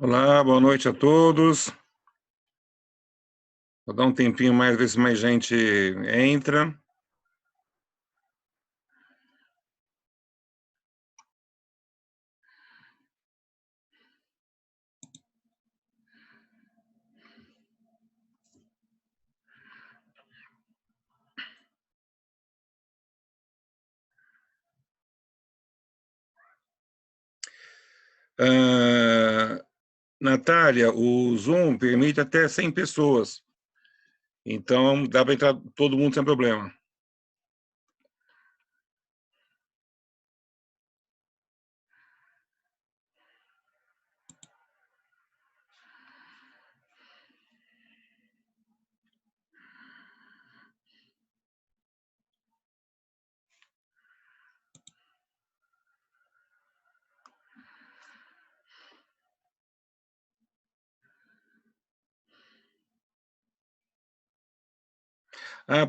Olá, boa noite a todos. Vou dar um tempinho mais, ver se mais gente entra. Natália, o Zoom permite até 100 pessoas. Então, dá para entrar todo mundo sem problema.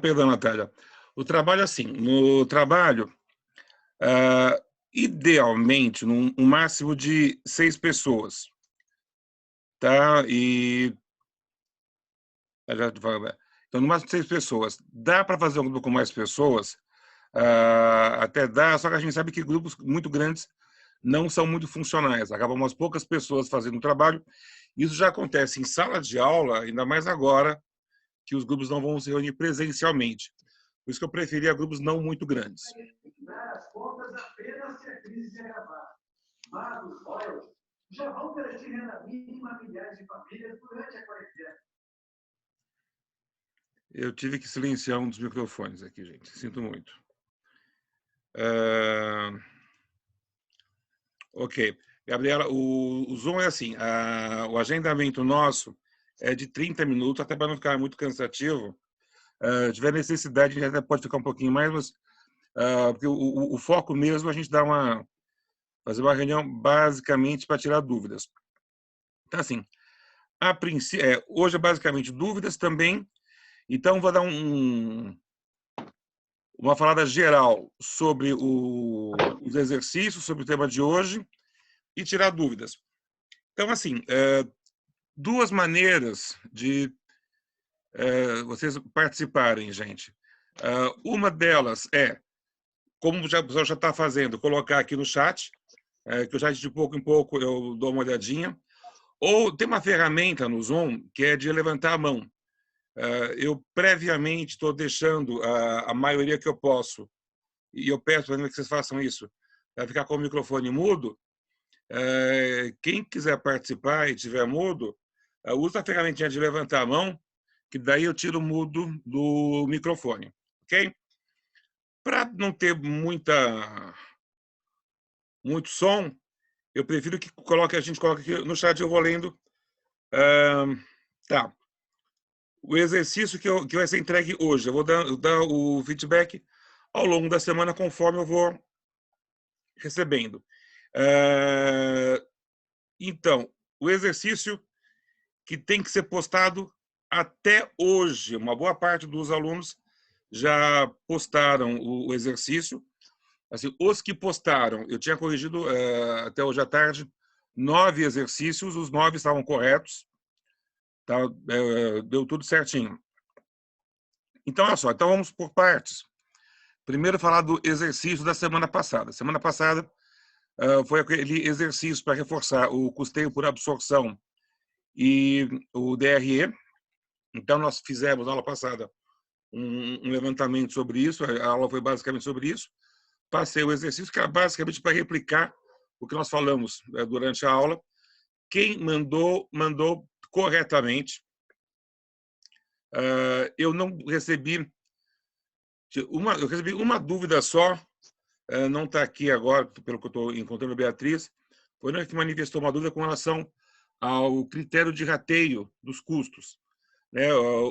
Perdão, Natália. O trabalho, assim, no trabalho, ah, idealmente, um máximo de 6 pessoas. Tá? Então, no máximo de 6 pessoas. Dá para fazer um grupo com mais pessoas? Até dá, só que a gente sabe que grupos muito grandes não são muito funcionais, acabam umas poucas pessoas fazendo o trabalho. Isso já acontece em sala de aula, ainda mais agora que os grupos não vão se reunir presencialmente. Por isso que eu preferia grupos não muito grandes. As contas apenas se a crise se agravar. Mas os royalties já vão garantir renda mínima a milhares de famílias durante a quarentena. Eu tive que silenciar um dos microfones aqui, gente. Sinto muito. Ok. Gabriela, o Zoom é assim, o agendamento nosso é de 30 minutos, até para não ficar muito cansativo. Se tiver necessidade, a gente até pode ficar um pouquinho mais, mas porque o foco mesmo, a gente fazer uma reunião basicamente para tirar dúvidas. Então, assim, hoje é basicamente dúvidas também, então vou dar uma falada geral sobre os exercícios, sobre o tema de hoje e tirar dúvidas. Então, assim, duas maneiras de vocês participarem, gente. Uma delas é, como o pessoal já está fazendo, colocar aqui no chat, que o chat de pouco em pouco eu dou uma olhadinha. Ou tem uma ferramenta no Zoom que é de levantar a mão. Eu previamente estou deixando a maioria que eu posso, e eu peço que vocês façam isso, para ficar com o microfone mudo. Quem quiser participar e tiver mudo, usa a ferramentinha de levantar a mão, que daí eu tiro o mudo do microfone, ok? Para não ter muito som, eu prefiro que a gente coloque aqui no chat, eu vou lendo. Tá. O exercício que vai ser entregue hoje, eu vou dar o feedback ao longo da semana, conforme eu vou recebendo. Então, o exercício que tem que ser postado até hoje, uma boa parte dos alunos já postaram o exercício. Assim, os que postaram, eu tinha corrigido até hoje à tarde 9 exercícios, os 9 estavam corretos, tá? Deu tudo certinho. Então, olha só, então vamos por partes. Primeiro, falar do exercício da semana passada. Semana passada foi aquele exercício para reforçar o custeio por absorção e o DRE. Então, nós fizemos, na aula passada, um levantamento sobre isso, a aula foi basicamente sobre isso. Passei o exercício, que era basicamente para replicar o que nós falamos durante a aula. Quem mandou corretamente. Eu não recebi eu recebi uma dúvida só, não está aqui agora, pelo que eu estou encontrando a Beatriz, foi ela que manifestou uma dúvida com relação ao critério de rateio dos custos.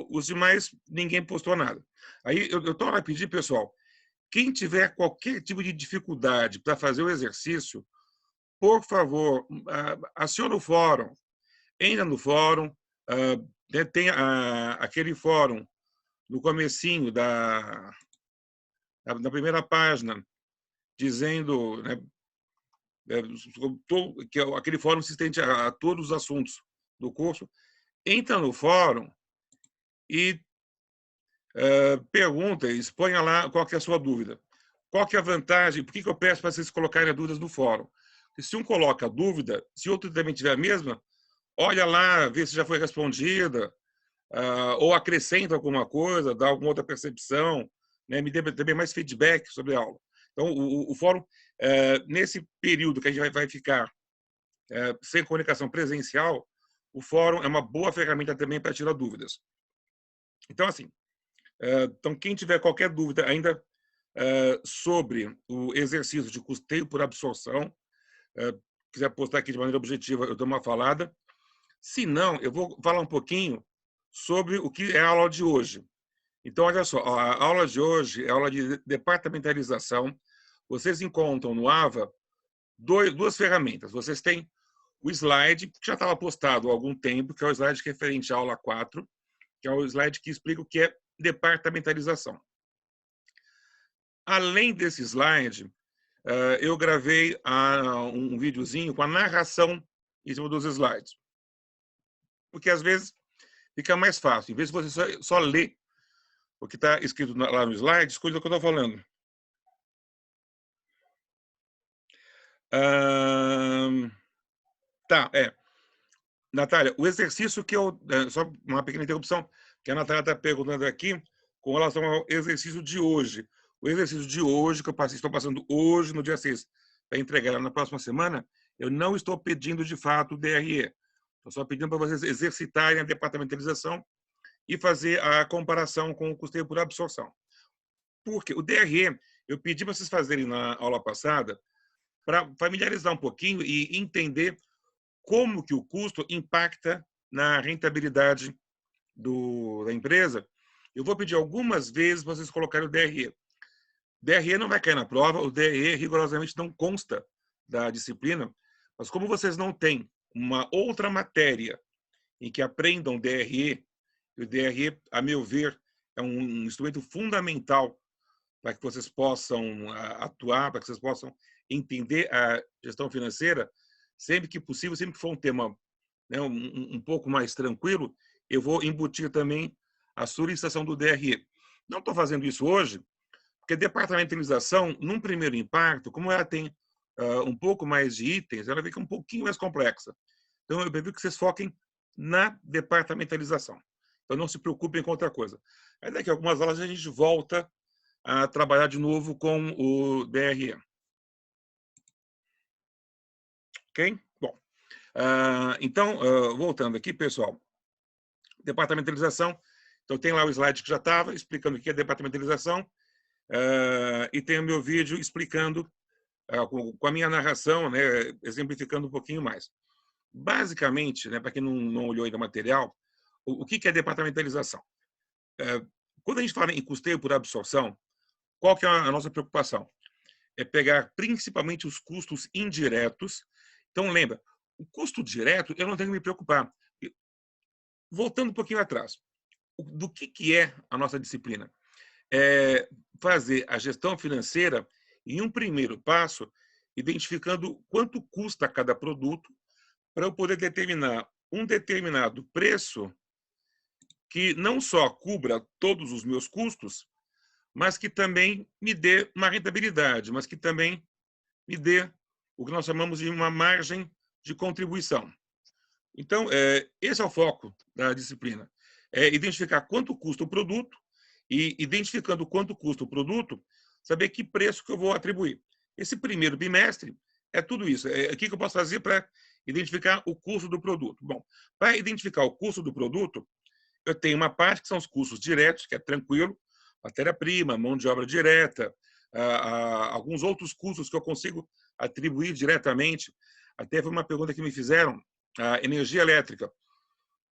Os demais, ninguém postou nada. Aí eu estou a pedir, pessoal, quem tiver qualquer tipo de dificuldade para fazer o exercício, por favor, acione o fórum, entra no fórum, tem aquele fórum no comecinho da primeira página, dizendo, né, que é aquele fórum assistente a todos os assuntos do curso. Entra no fórum e pergunta, exponha lá qual que é a sua dúvida. Qual que é a vantagem? Por que eu peço para vocês colocarem as dúvidas no fórum? Porque se um coloca a dúvida, se outro também tiver a mesma, olha lá, vê se já foi respondida, ou acrescenta alguma coisa, dá alguma outra percepção, né? Me dê também mais feedback sobre a aula. Então, o fórum, nesse período que a gente vai ficar sem comunicação presencial, o fórum é uma boa ferramenta também para tirar dúvidas. Então, assim, então quem tiver qualquer dúvida ainda sobre o exercício de custeio por absorção, quiser postar aqui de maneira objetiva, eu dou uma falada. Se não, eu vou falar um pouquinho sobre o que é a aula de hoje. Então, olha só, a aula de hoje é a aula de departamentalização. Vocês encontram no AVA duas ferramentas. Vocês têm o slide, que já estava postado há algum tempo, que é o slide referente à aula 4, que é o slide que explica o que é departamentalização. Além desse slide, eu gravei um videozinho com a narração em cima dos slides. Porque, às vezes, fica mais fácil. Em vez de você só ler o que está escrito lá no slide, escolha o que eu estou falando. Tá, Natália, o exercício que eu... Só uma pequena interrupção, que a Natália está perguntando aqui com relação ao exercício de hoje. O exercício de hoje, que estou passando hoje, no dia 6, para entregar na próxima semana, eu não estou pedindo, de fato, o DRE. Estou só pedindo para vocês exercitarem a departamentalização e fazer a comparação com o custeio por absorção. Porque o DRE, eu pedi para vocês fazerem na aula passada, para familiarizar um pouquinho e entender como que o custo impacta na rentabilidade da empresa. Eu vou pedir algumas vezes para vocês colocarem o DRE. DRE não vai cair na prova, o DRE rigorosamente não consta da disciplina, mas como vocês não têm uma outra matéria em que aprendam DRE, e o DRE, a meu ver, é um instrumento fundamental para que vocês possam atuar, para que vocês possam entender a gestão financeira, sempre que possível, sempre que for um tema, né, um pouco mais tranquilo, eu vou embutir também a solicitação do DRE. Não estou fazendo isso hoje, porque departamentalização, num primeiro impacto, como ela tem um pouco mais de itens, ela fica um pouquinho mais complexa. Então, eu prefiro que vocês foquem na departamentalização. Então, não se preocupem com outra coisa. Aí, daqui a algumas aulas, a gente volta a trabalhar de novo com o DRE. Ok? Bom, então, voltando aqui, pessoal. Departamentalização. Então, tem lá o slide que já estava explicando o que é departamentalização. E tem o meu vídeo explicando, com a minha narração, né, exemplificando um pouquinho mais. Basicamente, né, para quem não olhou ainda o material, o que é departamentalização? Quando a gente fala em custeio por absorção, qual que é a nossa preocupação? É pegar principalmente os custos indiretos. Então, lembra, o custo direto eu não tenho que me preocupar. Voltando um pouquinho atrás, do que é a nossa disciplina? É fazer a gestão financeira em um primeiro passo, identificando quanto custa cada produto, para eu poder determinar um determinado preço que não só cubra todos os meus custos, mas que também me dê uma rentabilidade, mas que também me dê o que nós chamamos de uma margem de contribuição. Então, esse é o foco da disciplina. É identificar quanto custa o produto e, identificando quanto custa o produto, saber que preço que eu vou atribuir. Esse primeiro bimestre é tudo isso. O que eu posso fazer para identificar o custo do produto? Bom, para identificar o custo do produto, eu tenho uma parte que são os custos diretos, que é tranquilo, matéria-prima, mão de obra direta, alguns outros custos que eu consigo atribuir diretamente. Até foi uma pergunta que me fizeram, a energia elétrica.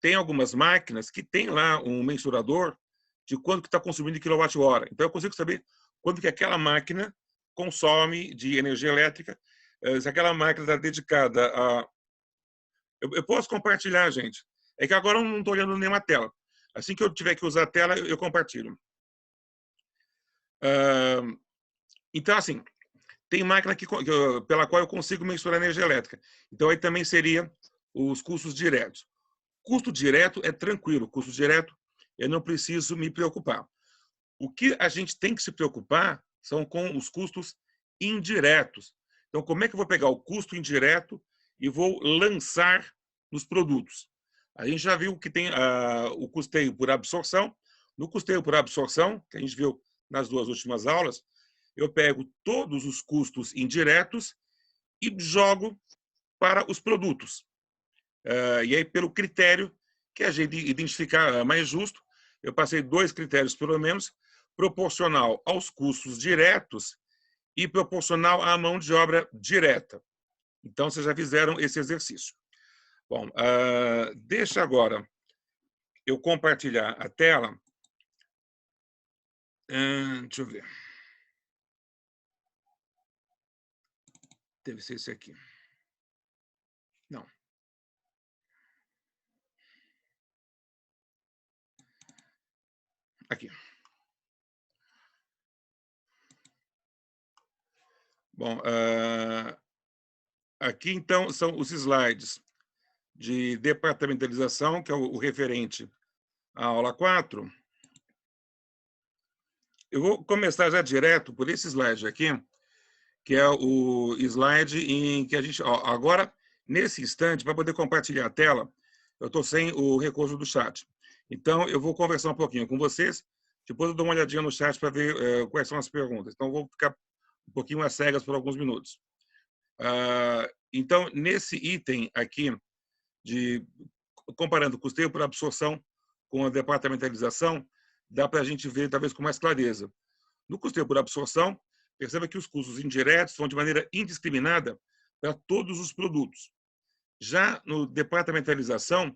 Tem algumas máquinas que tem lá um mensurador de quanto que está consumindo de quilowatt-hora. Então, eu consigo saber quanto que aquela máquina consome de energia elétrica, se aquela máquina está dedicada a... Eu posso compartilhar, gente. É que agora eu não estou olhando nenhuma tela. Assim que eu tiver que usar a tela, eu compartilho. Então, assim, tem máquina pela qual eu consigo mensurar energia elétrica. Então, aí também seria os custos diretos. Custo direto é tranquilo. Custo direto, eu não preciso me preocupar. O que a gente tem que se preocupar são com os custos indiretos. Então, como é que eu vou pegar o custo indireto e vou lançar nos produtos? A gente já viu que tem o custeio por absorção. No custeio por absorção, que a gente viu nas 2 últimas aulas, eu pego todos os custos indiretos e jogo para os produtos. E aí, pelo critério que a gente identificar mais justo, eu passei 2 critérios, pelo menos, proporcional aos custos diretos e proporcional à mão de obra direta. Então, vocês já fizeram esse exercício. Bom, deixa agora eu compartilhar a tela. Deixa eu ver. Deve ser esse aqui. Não. Aqui. Bom, aqui, então, são os slides de departamentalização, que é o referente à aula 4. Eu vou começar já direto por esse slide aqui, que é o slide em que a gente... agora, nesse instante, para poder compartilhar a tela, eu estou sem o recurso do chat. Então, eu vou conversar um pouquinho com vocês, depois eu dou uma olhadinha no chat para ver quais são as perguntas. Então, eu vou ficar um pouquinho às cegas por alguns minutos. Então, nesse item aqui, comparando custeio por absorção com a departamentalização, dá para a gente ver, talvez, com mais clareza. No custeio por absorção, perceba que os custos indiretos são de maneira indiscriminada para todos os produtos. Já no departamentalização,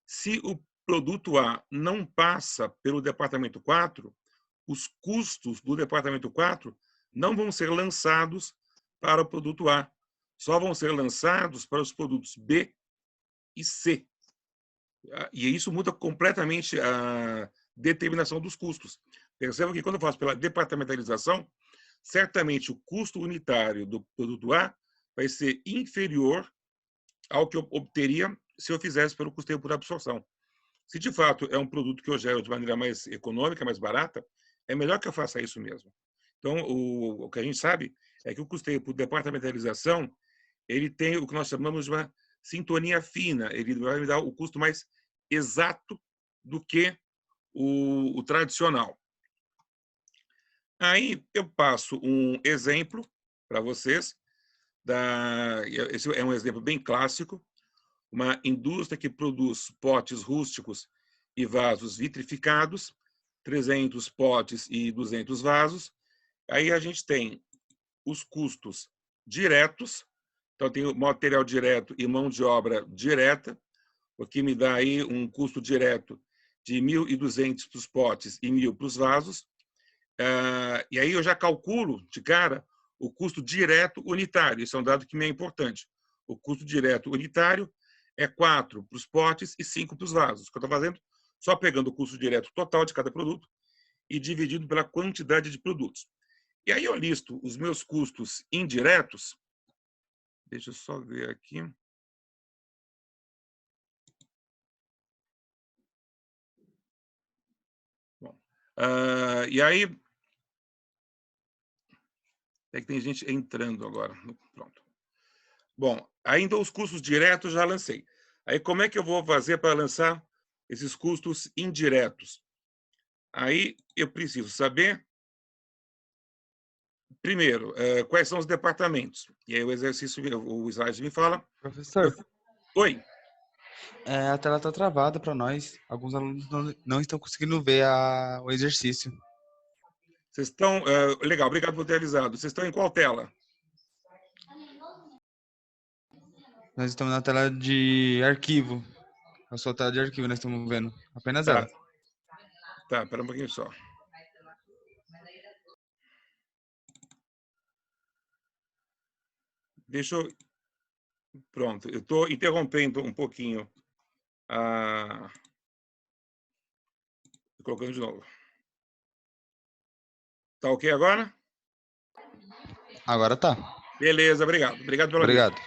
se o produto A não passa pelo departamento 4, os custos do departamento 4 não vão ser lançados para o produto A, só vão ser lançados para os produtos B e C. E isso muda completamente a determinação dos custos. Perceba que quando eu faço pela departamentalização, certamente o custo unitário do produto A vai ser inferior ao que eu obteria se eu fizesse pelo custeio por absorção. Se de fato é um produto que eu gero de maneira mais econômica, mais barata, é melhor que eu faça isso mesmo. Então, o que a gente sabe é que o custeio por departamentalização, ele tem o que nós chamamos de uma sintonia fina, ele vai me dar o custo mais exato do que o tradicional. Aí eu passo um exemplo para vocês. Esse é um exemplo bem clássico. Uma indústria que produz potes rústicos e vasos vitrificados, 300 potes e 200 vasos. Aí a gente tem os custos diretos, então tem o material direto e mão de obra direta, o que me dá aí um custo direto de 1.200 para os potes e 1.000 para os vasos. E aí eu já calculo, de cara, o custo direto unitário. Isso é um dado que me é importante. O custo direto unitário é 4 para os potes e 5 para os vasos. O que eu estou fazendo? Só pegando o custo direto total de cada produto e dividindo pela quantidade de produtos. E aí eu listo os meus custos indiretos. Deixa eu só ver aqui. Bom, e aí... É que tem gente entrando agora. Pronto. Bom, ainda os custos diretos já lancei. Aí como é que eu vou fazer para lançar esses custos indiretos? Aí eu preciso saber, primeiro, quais são os departamentos. E aí o exercício, o slide me fala. Professor, Oi. a tela está travada para nós. Alguns alunos não estão conseguindo ver o exercício. Vocês estão... legal, obrigado por ter avisado. Vocês estão em qual tela? Nós estamos na tela de arquivo. A sua tela de arquivo nós estamos vendo. Apenas Tá. ela. Tá, espera um pouquinho só. Deixa eu... Pronto, eu estou interrompendo um pouquinho. Colocando de novo. Tá ok agora? Agora tá. Beleza, obrigado. Obrigado pela ajuda. Obrigado.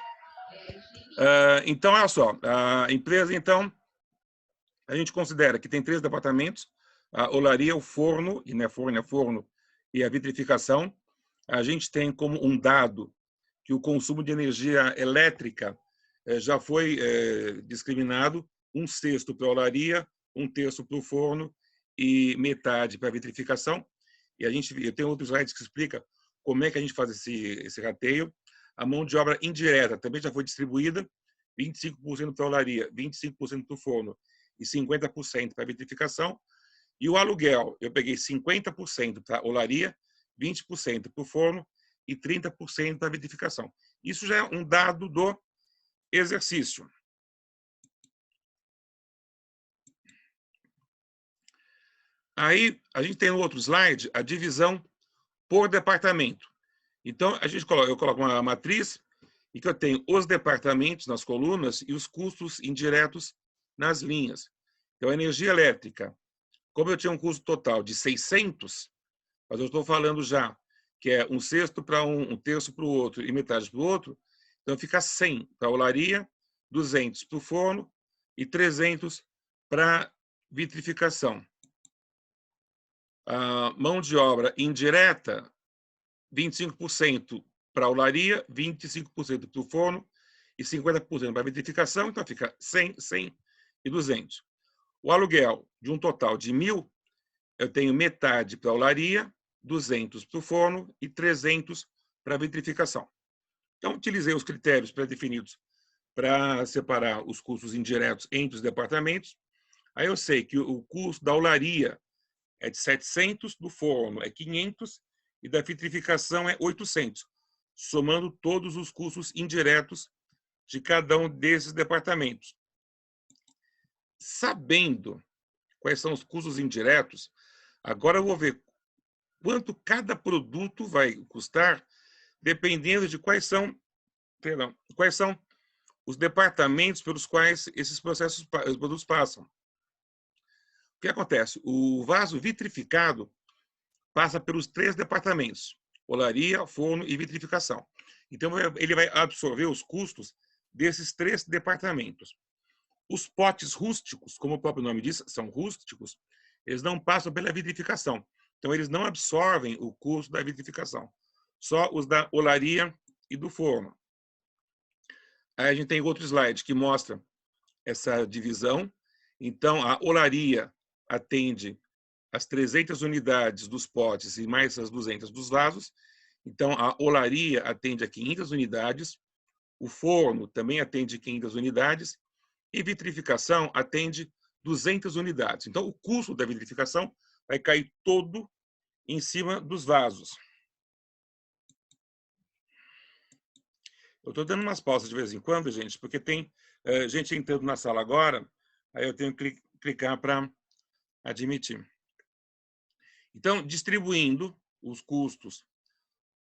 Então, olha só, a empresa, então, a gente considera que tem 3 departamentos, a olaria, o forno, e não é forno, é forno, e a vitrificação. A gente tem como um dado que o consumo de energia elétrica já foi discriminado, 1/6 para a olaria, 1/3 para o forno e metade para a vitrificação. E eu tenho outros slides que explica como é que a gente faz esse rateio. A mão de obra indireta também já foi distribuída, 25% para a olaria, 25% para o forno e 50% para a vitrificação. E o aluguel, eu peguei 50% para a olaria, 20% para o forno e 30% para a vitrificação. Isso já é um dado do exercício. Aí, a gente tem no outro slide a divisão por departamento. Então, eu coloco uma matriz em que eu tenho os departamentos nas colunas e os custos indiretos nas linhas. Então, a energia elétrica, como eu tinha um custo total de 600, mas eu estou falando já que é 1/6 para um, 1/3 para o outro e metade para o outro, então fica 100 para a olaria, 200 para o forno e 300 para a vitrificação. A mão de obra indireta, 25% para a olaria, 25% para o forno e 50% para a vitrificação, então fica 100, 100 e 200. O aluguel, de um total de 1.000, eu tenho metade para a olaria, 200 para o forno e 300 para a vitrificação. Então, utilizei os critérios pré-definidos para separar os custos indiretos entre os departamentos. Aí eu sei que o custo da olaria é de 700, do forno é 500 e da vitrificação é 800, somando todos os custos indiretos de cada um desses departamentos. Sabendo quais são os custos indiretos, agora eu vou ver quanto cada produto vai custar, dependendo de quais são os departamentos pelos quais esses produtos passam. O que acontece? O vaso vitrificado passa pelos 3 departamentos: olaria, forno e vitrificação. Então, ele vai absorver os custos desses 3 departamentos. Os potes rústicos, como o próprio nome diz, são rústicos, eles não passam pela vitrificação. Então, eles não absorvem o custo da vitrificação. Só os da olaria e do forno. Aí a gente tem outro slide que mostra essa divisão. Então, a olaria atende as 300 unidades dos potes e mais as 200 dos vasos. Então, a olaria atende a 500 unidades. O forno também atende 500 unidades. E vitrificação atende 200 unidades. Então, o custo da vitrificação vai cair todo em cima dos vasos. Eu estou dando umas pausas de vez em quando, gente, porque tem gente entrando na sala agora, aí eu tenho que clicar para admitir. Então, distribuindo os custos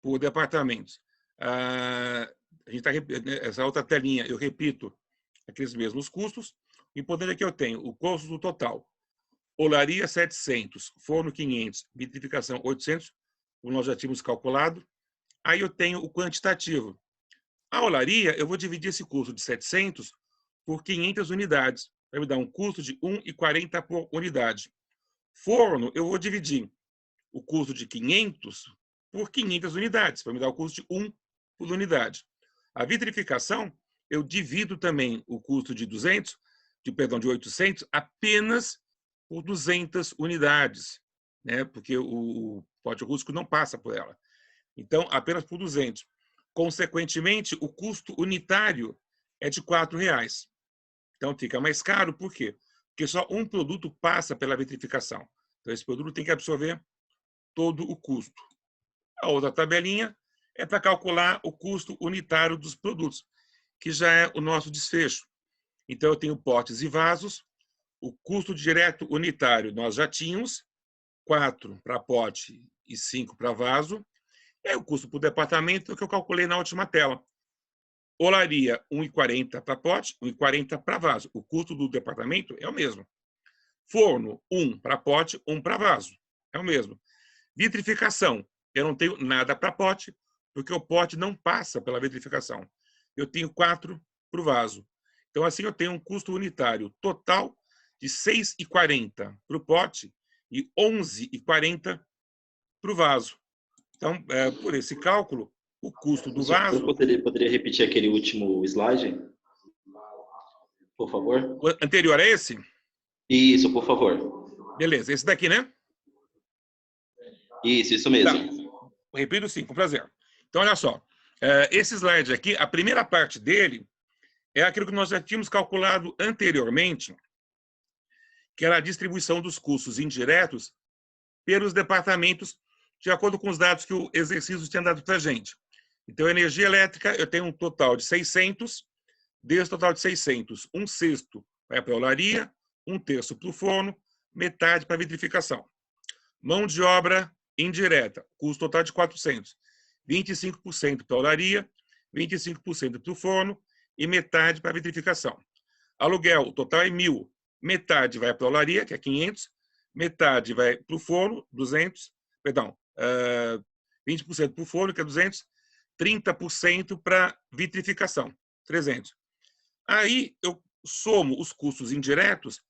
por departamentos. A gente tá, essa outra telinha, eu repito aqueles mesmos custos. O importante é que eu tenho o custo do total. Olaria 700, forno 500, vitrificação 800, como nós já tínhamos calculado. Aí eu tenho o quantitativo. A olaria, eu vou dividir esse custo de 700 por 500 unidades. Vai me dar um custo de R$ 1,40 por unidade. Forno, eu vou dividir o custo de 500 por 500 unidades. Vai me dar o custo de 1 por unidade. A vitrificação, eu divido também o custo de 800 apenas por 200 unidades, né? Porque o pote rústico não passa por ela. Então, apenas por 200. Consequentemente, o custo unitário é de R$ 4,00. Então, fica mais caro. Por quê? Porque só um produto passa pela vitrificação. Então, esse produto tem que absorver todo o custo. A outra tabelinha é para calcular o custo unitário dos produtos, que já é o nosso desfecho. Então, eu tenho potes e vasos. O custo direto unitário nós já tínhamos, 4 para pote e 5 para vaso. E aí, o custo por departamento que eu calculei na última tela. Olaria, R$ 1,40 para pote, R$ 1,40 para vaso. O custo do departamento é o mesmo. Forno, 1 para pote, 1 para vaso. É o mesmo. Vitrificação, eu não tenho nada para pote, porque o pote não passa pela vitrificação. Eu tenho 4 para o vaso. Então, assim, eu tenho um custo unitário total de R$ 6,40 para o pote e R$ 11,40 para o vaso. Então, por esse cálculo, o custo do O senhor vaso... poderia repetir aquele último slide, por favor? O anterior a esse? Isso, por favor. Beleza, esse daqui, né? Isso mesmo. Tá. Repito sim, com prazer. Então, olha só. Esse slide aqui, a primeira parte dele é aquilo que nós já tínhamos calculado anteriormente, que era a distribuição dos custos indiretos pelos departamentos, de acordo com os dados que o exercício tinha dado para a gente. Então, energia elétrica, eu tenho um total de 600, desse total de 600, 1/6 vai para a olaria, 1/3 para o forno, metade para a vitrificação. Mão de obra indireta, custo total de 400, 25% para a olaria, 25% para o forno e metade para a vitrificação. Aluguel, o total é 1.000, metade vai para a olaria, que é 500, metade vai para o forno, 200, perdão, 20% para o forno, que é 200, 30% para vitrificação, 300. Aí eu somo os custos indiretos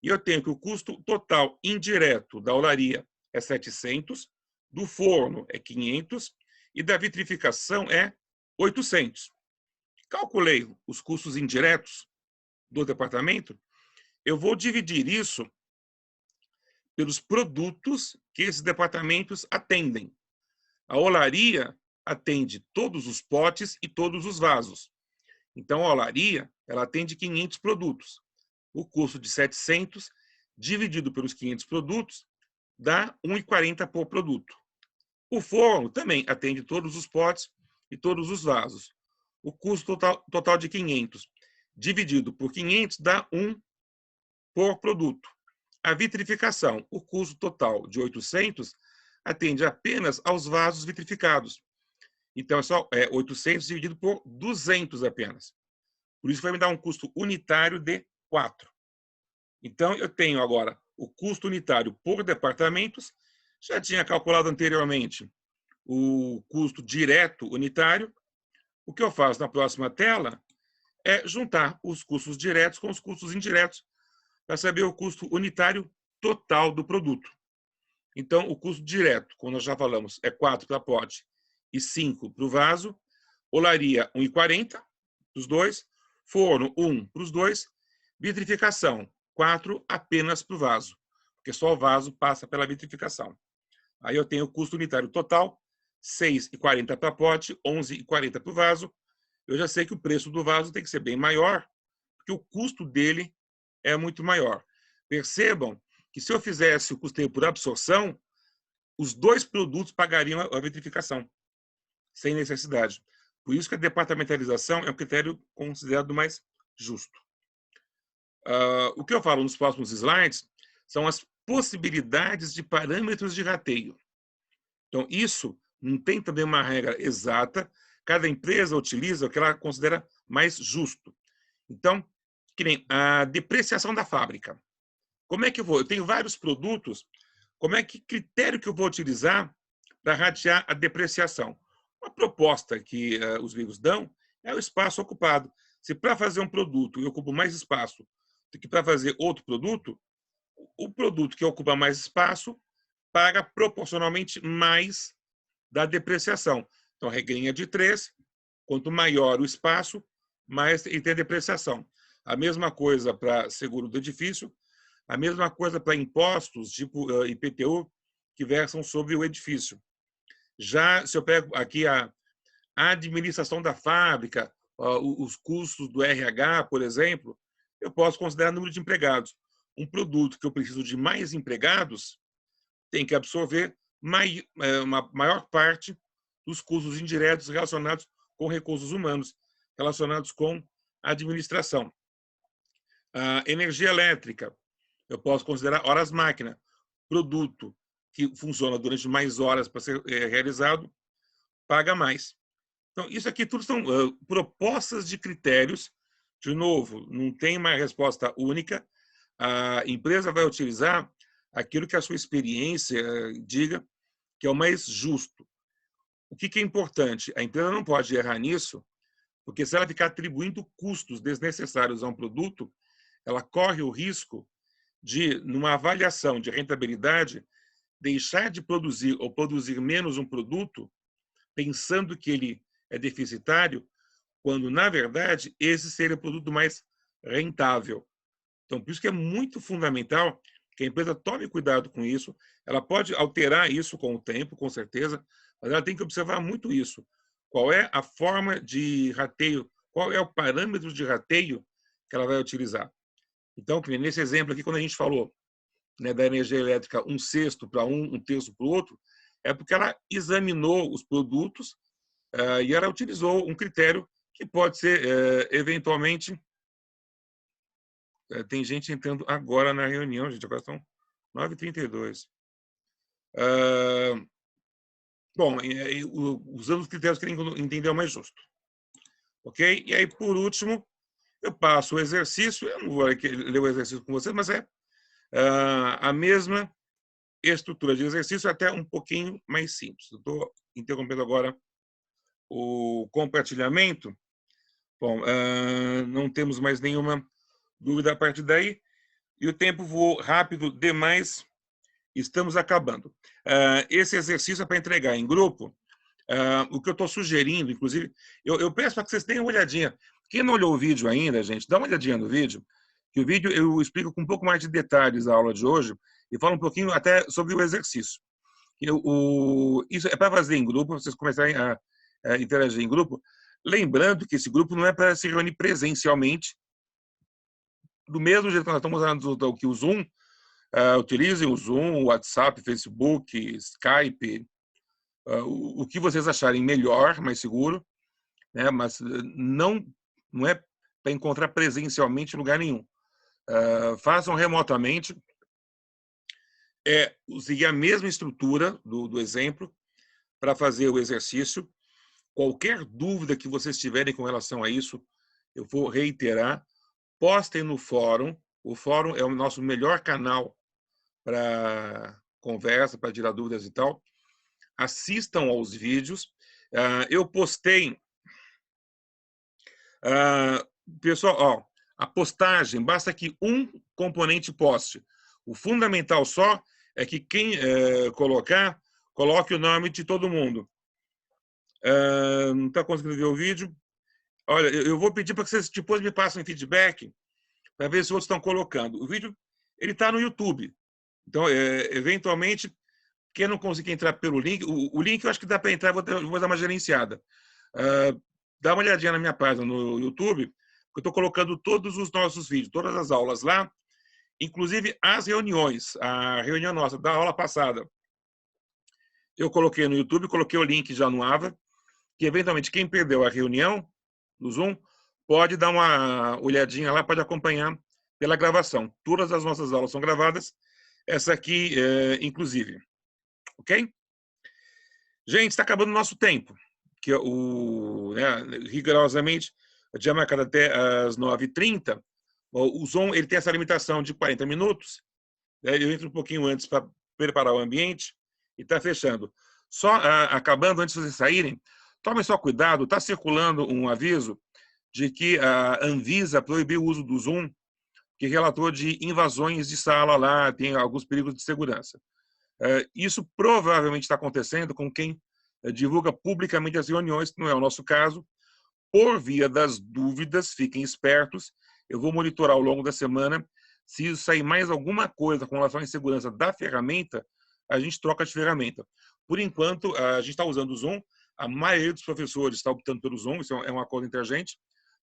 e eu tenho que o custo total indireto da olaria é 700, do forno é 500 e da vitrificação é 800. Calculei os custos indiretos do departamento, eu vou dividir isso pelos produtos que esses departamentos atendem. A olaria atende todos os potes e todos os vasos. Então, a olaria, ela atende 500 produtos. O custo de 700 dividido pelos 500 produtos dá R$ 1,40 por produto. O forno também atende todos os potes e todos os vasos. O custo total de 500 dividido por 500 dá 1 por produto. A vitrificação, o custo total de 800 atende apenas aos vasos vitrificados. Então, é só 800 dividido por 200 apenas. Por isso, vai me dar um custo unitário de 4. Então, eu tenho agora o custo unitário por departamentos. Já tinha calculado anteriormente o custo direto unitário. O que eu faço na próxima tela é juntar os custos diretos com os custos indiretos para saber o custo unitário total do produto. Então, o custo direto, como nós já falamos, é 4 para pote e 5 para o vaso. Olaria, 1,40 para os dois. Forno, 1 para os dois. Vitrificação, 4 apenas para o vaso, porque só o vaso passa pela vitrificação. Aí eu tenho o custo unitário total, 6,40 para pote, 11,40 para o vaso. Eu já sei que o preço do vaso tem que ser bem maior, porque o custo dele é muito maior. Percebam que se eu fizesse o custeio por absorção, os dois produtos pagariam a vitrificação, sem necessidade. Por isso que a departamentalização é um critério considerado mais justo. O que eu falo nos próximos slides são as possibilidades de parâmetros de rateio. Então, isso não tem também uma regra exata. Cada empresa utiliza o que ela considera mais justo. Então, que nem a depreciação da fábrica. Como é que eu vou? Eu tenho vários produtos. Como é que critério que eu vou utilizar para ratear a depreciação? Uma proposta que os livros dão é o espaço ocupado. Se para fazer um produto eu ocupo mais espaço do que para fazer outro produto, o produto que ocupa mais espaço paga proporcionalmente mais da depreciação. Então, regrinha de 3, quanto maior o espaço, mais ele tem a depreciação. A mesma coisa para seguro do edifício, a mesma coisa para impostos, tipo IPTU, que versam sobre o edifício. Já, se eu pego aqui a administração da fábrica, os custos do RH, por exemplo, eu posso considerar número de empregados. Um produto que eu preciso de mais empregados tem que absorver uma maior parte dos custos indiretos relacionados com recursos humanos, relacionados com a administração. A energia elétrica, eu posso considerar horas-máquina, produto que funciona durante mais horas para ser realizado, paga mais. Então, isso aqui tudo são propostas de critérios. De novo, não tem uma resposta única. A empresa vai utilizar aquilo que a sua experiência diga que é o mais justo. O que é importante? A empresa não pode errar nisso, porque se ela ficar atribuindo custos desnecessários a um produto, ela corre o risco de, numa avaliação de rentabilidade, deixar de produzir ou produzir menos um produto, pensando que ele é deficitário, quando, na verdade, esse seria o produto mais rentável. Então, por isso que é muito fundamental que a empresa tome cuidado com isso. Ela pode alterar isso com o tempo, com certeza, mas ela tem que observar muito isso. Qual é a forma de rateio, qual é o parâmetro de rateio que ela vai utilizar. Então, nesse exemplo aqui, quando a gente falou, né, da energia elétrica 1/6 para um 1/3 para o outro, é porque ela examinou os produtos e ela utilizou um critério que pode ser, eventualmente... Tem gente entrando agora na reunião, gente, agora são 9h32. Bom, usando os critérios que ele entendeu mais justo. Ok? E aí, por último, eu passo o exercício. Eu não vou ler o exercício com vocês, mas é a mesma estrutura de exercício, até um pouquinho mais simples. Estou interrompendo agora o compartilhamento. Bom, não temos mais nenhuma dúvida a partir daí. E o tempo voou rápido demais. Estamos acabando. Esse exercício é para entregar em grupo. O que eu estou sugerindo, inclusive, eu peço para que vocês tenham uma olhadinha. Quem não olhou o vídeo ainda, gente, dá uma olhadinha no vídeo, que o vídeo eu explico com um pouco mais de detalhes a aula de hoje e falo um pouquinho até sobre o exercício. Isso é para fazer em grupo, vocês começarem a interagir em grupo. Lembrando que esse grupo não é para se reunir presencialmente, do mesmo jeito que nós estamos usando aqui o Zoom. Utilizem o Zoom, o WhatsApp, Facebook, Skype, o que vocês acharem melhor, mais seguro, né? Mas não é para encontrar presencialmente em lugar nenhum. Façam remotamente, seguir a mesma estrutura do exemplo para fazer o exercício. Qualquer dúvida que vocês tiverem com relação a isso, eu vou reiterar, postem no fórum. O fórum é o nosso melhor canal para conversa, para tirar dúvidas e tal. Assistam aos vídeos. Eu postei... pessoal, a postagem, basta que um componente poste. O fundamental só é que quem coloque o nome de todo mundo. Não está conseguindo ver o vídeo? Olha, eu vou pedir para que vocês depois me passem feedback para ver se outros estão colocando. O vídeo ele está no YouTube. Então, eventualmente, quem não conseguir entrar pelo link, o link eu acho que dá para entrar, vou dar uma gerenciada. Dá uma olhadinha na minha página no YouTube, que eu estou colocando todos os nossos vídeos, todas as aulas lá, inclusive as reuniões, a reunião nossa da aula passada. Eu coloquei no YouTube, coloquei o link já no AVA, que eventualmente quem perdeu a reunião do Zoom pode dar uma olhadinha lá, pode acompanhar pela gravação. Todas as nossas aulas são gravadas, essa aqui inclusive. Ok? Gente, está acabando o nosso tempo, que rigorosamente eu tinha marcado até às 9h30. O Zoom ele tem essa limitação de 40 minutos. Eu entro um pouquinho antes para preparar o ambiente e está fechando. Só acabando, antes de vocês saírem, tomem só cuidado, está circulando um aviso de que a Anvisa proibiu o uso do Zoom, que relatou de invasões de sala lá, tem alguns perigos de segurança. Isso provavelmente está acontecendo com quem divulga publicamente as reuniões, que não é o nosso caso. Por via das dúvidas, fiquem espertos. Eu vou monitorar ao longo da semana. Se sair mais alguma coisa com relação à insegurança da ferramenta, a gente troca de ferramenta. Por enquanto, a gente está usando o Zoom. A maioria dos professores está optando pelo Zoom. Isso é um acordo entre a gente.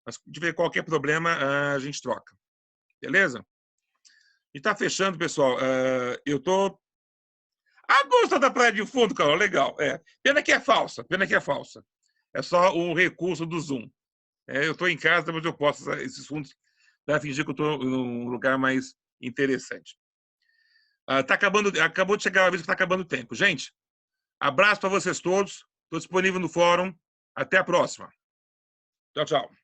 Mas, se tiver qualquer problema, a gente troca. Beleza? E está fechando, pessoal. Eu estou... gosta da praia de fundo, Carol? Legal. Pena que é falsa. Pena que é falsa. É só um recurso do Zoom. Eu estou em casa, mas eu posso usar esses fundos para fingir que eu estou em um lugar mais interessante. Acabou de chegar a vez que está acabando o tempo. Gente, abraço para vocês todos. Estou disponível no fórum. Até a próxima. Tchau, tchau.